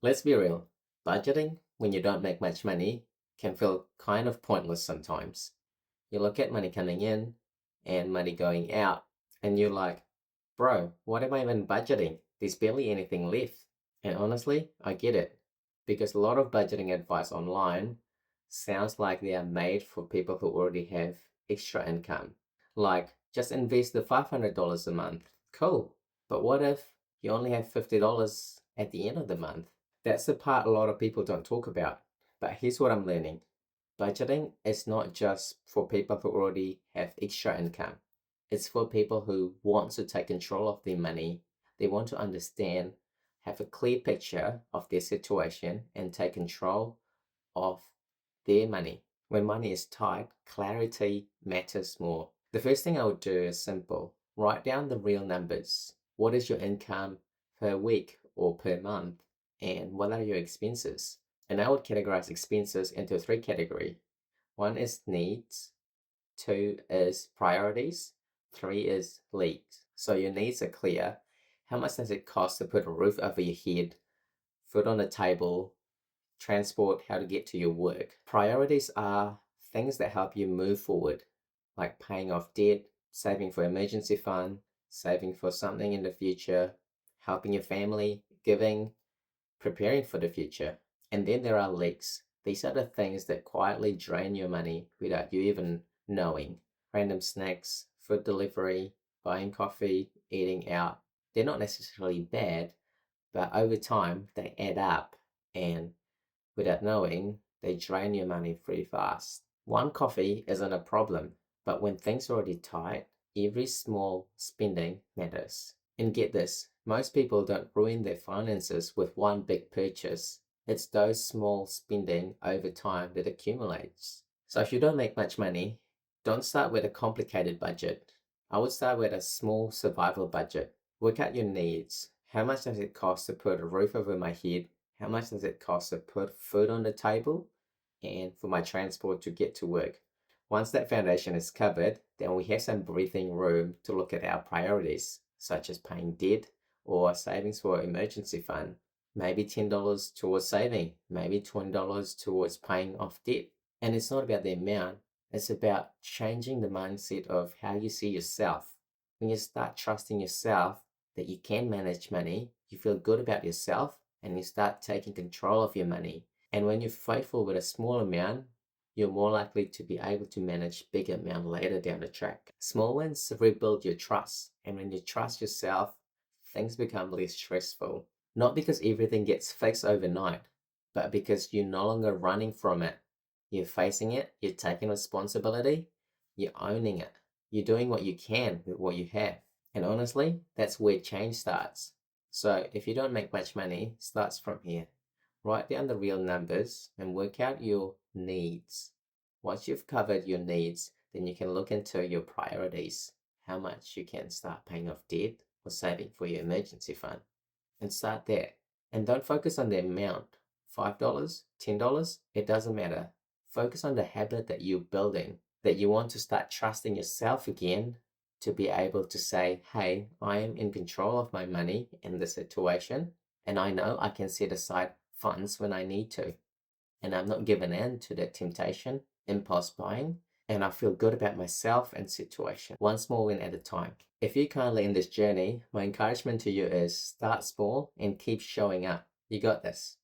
Let's be real. Budgeting, when you don't make much money, can feel kind of pointless sometimes. You look at money coming in and money going out, and you're like, bro, what am I even budgeting? There's barely anything left. And honestly, I get it. Because a lot of budgeting advice online sounds like they are made for people who already have extra income. Like, just invest the $500 a month. Cool. But what if you only have $50 at the end of the month? That's the part a lot of people don't talk about. But here's what I'm learning. Budgeting is not just for people who already have extra income. It's for people who want to take control of their money. They want to understand, have a clear picture of their situation, and take control of their money. When money is tight, clarity matters more. The first thing I would do is simple. Write down the real numbers. What is your income per week or per month? And what are your expenses? And I would categorize expenses into three categories. One is needs, two is priorities, three is leaks. So your needs are clear. How much does it cost to put a roof over your head, food on the table, transport, how to get to your work? Priorities are things that help you move forward, like paying off debt, saving for emergency fund, saving for something in the future, helping your family, giving, preparing for the future. And then there are leaks. These are the things that quietly drain your money without you even knowing. Random snacks, food delivery, buying coffee, eating out. They're not necessarily bad, but over time they add up, and without knowing, they drain your money pretty fast. One coffee isn't a problem, but when things are already tight, every small spending matters. And get this, most people don't ruin their finances with one big purchase. It's those small spending over time that accumulates. So if you don't make much money, don't start with a complicated budget. I would start with a small survival budget. Work out your needs. How much does it cost to put a roof over my head? How much does it cost to put food on the table and for my transport to get to work? Once that foundation is covered, then we have some breathing room to look at our priorities, such as paying debt or savings for emergency fund. Maybe $10 towards saving, maybe $20 towards paying off debt. And it's not about the amount, it's about changing the mindset of how you see yourself. When you start trusting yourself that you can manage money, you feel good about yourself, and you start taking control of your money. And when you're faithful with a small amount, you're more likely to be able to manage bigger amount later down the track. Small wins rebuild your trust, and when you trust yourself, things become less stressful. Not because everything gets fixed overnight, but because you're no longer running from it. You're facing it, you're taking responsibility, you're owning it. You're doing what you can with what you have. And honestly, that's where change starts. So if you don't make much money, it starts from here. Write down the real numbers and work out your needs. Once you've covered your needs, then you can look into your priorities. How much you can start paying off debt or saving for your emergency fund. And start there. And don't focus on the amount. $5, $10, it doesn't matter. Focus on the habit that you're building, that you want to start trusting yourself again to be able to say, hey, I am in control of my money in this situation, and I know I can set aside funds when I need to. And I'm not giving in to that temptation, impulse buying, and I feel good about myself and situation, one small win at a time. If you're currently in this journey, my encouragement to you is start small and keep showing up. You got this.